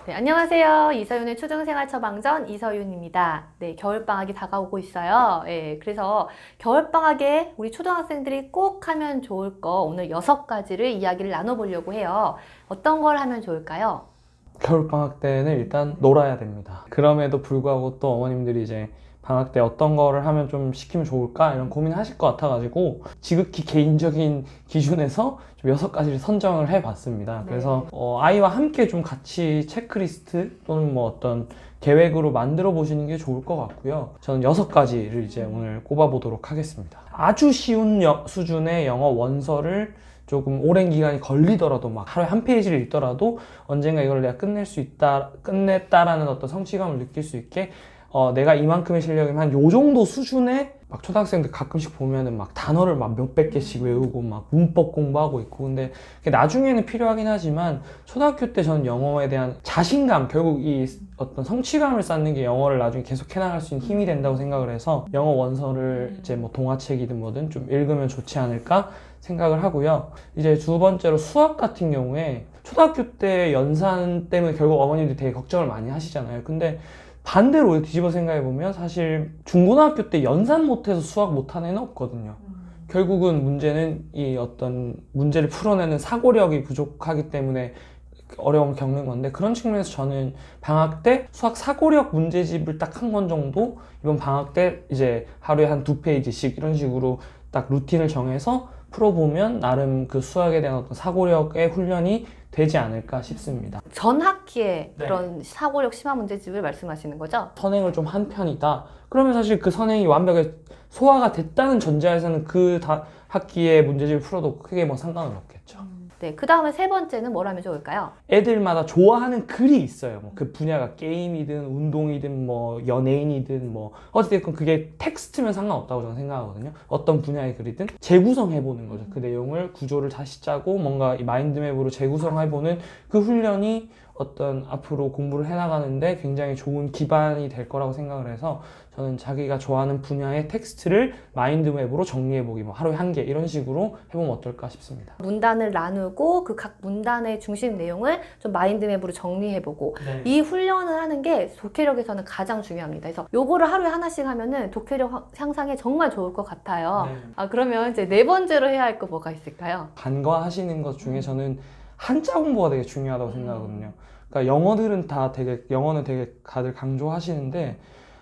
네, 안녕하세요. 이서윤의 초중생활 처방전 이서윤입니다. 네, 겨울방학이 다가오고 있어요. 네, 그래서 겨울방학에 우리 초등학생들이 꼭 하면 좋을 거 오늘 6가지를 이야기를 나눠보려고 해요. 어떤 걸 하면 좋을까요? 겨울방학 때는 일단 놀아야 됩니다. 그럼에도 불구하고 또 어머님들이 이제 방학 때 어떤 거를 하면 좀 시키면 좋을까 이런 고민을 하실 것 같아가지고 지극히 개인적인 기준에서 좀 6가지를 선정을 해봤습니다. 그래서 아이와 함께 좀 같이 체크리스트 또는 뭐 어떤 계획으로 만들어 보시는 게 좋을 것 같고요. 저는 6가지를 이제 오늘 꼽아보도록 하겠습니다. 아주 쉬운 수준의 영어 원서를 조금 오랜 기간이 걸리더라도 막 하루에 한 페이지를 읽더라도 언젠가 이걸 내가 끝냈다라는 어떤 성취감을 느낄 수 있게 내가 이만큼의 실력이면 한 요 정도 수준의 막 초등학생들 가끔씩 보면은 막 단어를 막 몇백 개씩 외우고 막 문법 공부하고 있고 근데 그게 나중에는 필요하긴 하지만 초등학교 때 저는 영어에 대한 자신감 결국 이 어떤 성취감을 쌓는 게 영어를 나중에 계속 해나갈 수 있는 힘이 된다고 생각을 해서 영어 원서를 이제 뭐 동화책이든 뭐든 좀 읽으면 좋지 않을까 생각을 하고요. 이제 두 번째로 수학 같은 경우에 초등학교 때 연산 때문에 결국 어머님들이 되게 걱정을 많이 하시잖아요. 근데 반대로 뒤집어 생각해보면 사실 중고등학교 때 연산 못해서 수학 못하는 애는 없거든요. 결국은 문제는 이 어떤 문제를 풀어내는 사고력이 부족하기 때문에 어려움을 겪는 건데 그런 측면에서 저는 방학 때 수학 사고력 문제집을 딱 한 권 정도 이번 방학 때 이제 하루에 한 2페이지씩 이런 식으로 딱 루틴을 정해서 풀어보면 나름 그 수학에 대한 어떤 사고력의 훈련이 되지 않을까 싶습니다. 전 학기에 네. 그런 사고력 심화 문제집을 말씀하시는 거죠? 선행을 좀 한 편이다. 그러면 사실 그 선행이 완벽하게 소화가 됐다는 전제하에서는 그 학기에 문제집을 풀어도 크게 뭐 상관은 없겠죠. 네, 그 다음에 세 번째는 뭘 하면 좋을까요? 애들마다 좋아하는 글이 있어요. 뭐 그 분야가 게임이든 운동이든 뭐 연예인이든 뭐 어찌됐건 그게 텍스트면 상관없다고 저는 생각하거든요. 어떤 분야의 글이든 재구성해보는 거죠. 그 내용을 구조를 다시 짜고 뭔가 이 마인드맵으로 재구성해보는 그 훈련이 어떤 앞으로 공부를 해나가는데 굉장히 좋은 기반이 될 거라고 생각을 해서 저는 자기가 좋아하는 분야의 텍스트를 마인드맵으로 정리해보기 뭐 하루에 한 개 이런 식으로 해보면 어떨까 싶습니다. 문단을 나누고 그 각 문단의 중심 내용을 좀 마인드맵으로 정리해보고 네. 이 훈련을 하는 게 독해력에서는 가장 중요합니다. 그래서 요거를 하루에 하나씩 하면은 독해력 향상에 정말 좋을 것 같아요. 네. 그러면 이제 네 번째로 해야 할 거 뭐가 있을까요? 간과하시는 것 중에 저는 한자 공부가 되게 중요하다고 생각하거든요. 그러니까 영어들은 다 되게 영어는 되게 다들 강조하시는데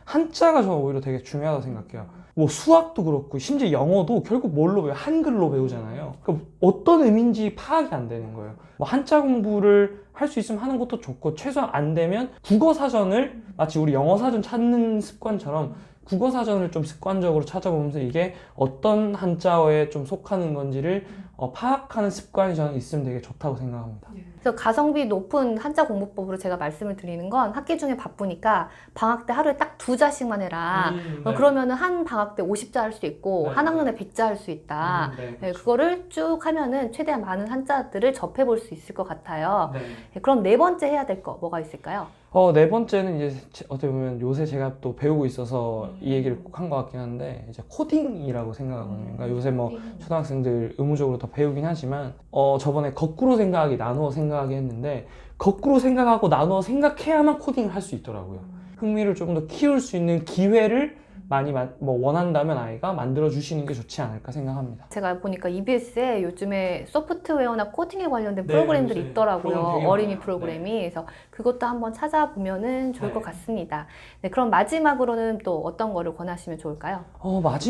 한자가 저는 오히려 되게 중요하다고 생각해요. 뭐 수학도 그렇고 심지어 영어도 결국 뭘로 배워요? 한글로 배우잖아요. 그러니까 어떤 의미인지 파악이 안 되는 거예요. 뭐 한자 공부를 할 수 있으면 하는 것도 좋고 최소한 안 되면 국어 사전을 마치 우리 영어 사전 찾는 습관처럼 국어 사전을 좀 습관적으로 찾아보면서 이게 어떤 한자어에 좀 속하는 건지를 파악하는 습관이 저는 있으면 되게 좋다고 생각합니다. 그래서 가성비 높은 한자 공부법으로 제가 말씀을 드리는 건 학기 중에 바쁘니까 방학 때 하루에 딱 2자씩만 해라. 네. 그러면은 한 방학 때 50자 할 수 있고 네. 한 학년에 100자 할 수 있다. 네, 네, 그거를 쭉 하면은 최대한 많은 한자들을 접해볼 수 있을 것 같아요. 네. 네, 그럼 네 번째 해야 될 거 뭐가 있을까요? 네 번째는 이제 어떻게 보면 요새 제가 또 배우고 있어서 이 얘기를 꼭 한 것 같긴 한데 이제 코딩이라고 생각하거든요. 그러니까 요새 뭐 초등학생들 의무적으로 더 배우긴 하지만 저번에 거꾸로 생각하기, 나누어 생각하기 했는데 거꾸로 생각하고 나누어 생각해야만 코딩을 할 수 있더라고요. 흥미를 조금 더 키울 수 있는 기회를 많이 뭐 원한다면 아이가 만들어 주시는 게 좋지 않을까 생각합니다. 제가 보니까 EBS에 요즘에 소프트웨어나 코딩에 관련된 네, 프로그램들이 요새 있더라고요. 프로그램 되게 어린이 많아요. 프로그램이. 그래서 그것도 한번 찾아보면은 좋을 네. 것 같습니다. 네, 그럼 마지막으로는 또 어떤 거를 권하시면 좋을까요?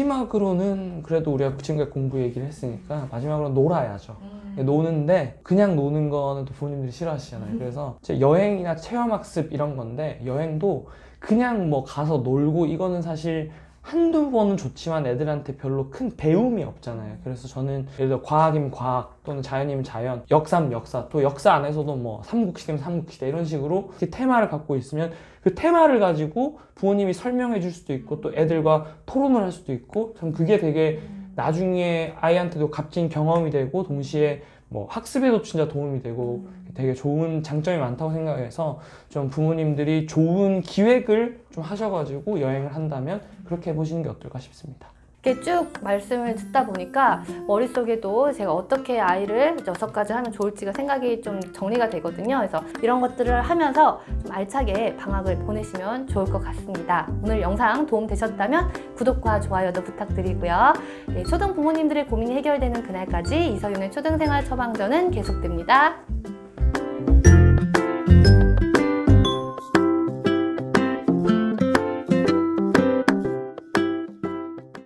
마지막으로는 그래도 우리가 지금까지 공부 얘기를 했으니까 마지막으로 놀아야죠. 노는데 그냥 노는 거는 또 부모님들이 싫어하시잖아요. 그래서 제 여행이나 체험학습 이런 건데 여행도 그냥 뭐 가서 놀고 이거는 사실 한두 번은 좋지만 애들한테 별로 큰 배움이 없잖아요. 그래서 저는 예를 들어 과학이면 과학 또는 자연이면 자연, 역사면 역사, 또 역사 안에서도 뭐 삼국시대면 삼국시대 이런 식으로 이렇게 테마를 갖고 있으면 그 테마를 가지고 부모님이 설명해 줄 수도 있고 또 애들과 토론을 할 수도 있고 전 그게 되게 나중에 아이한테도 값진 경험이 되고 동시에 뭐 학습에도 진짜 도움이 되고 되게 좋은 장점이 많다고 생각해서 좀 부모님들이 좋은 기획을 좀 하셔가지고 여행을 한다면 그렇게 해보시는 게 어떨까 싶습니다. 이렇게 쭉 말씀을 듣다 보니까 머릿속에도 제가 어떻게 아이를 6가지 하면 좋을지가 생각이 좀 정리가 되거든요. 그래서 이런 것들을 하면서 좀 알차게 방학을 보내시면 좋을 것 같습니다. 오늘 영상 도움 되셨다면 구독과 좋아요도 부탁드리고요. 네, 초등 부모님들의 고민이 해결되는 그날까지 이서윤의 초등생활 처방전은 계속됩니다.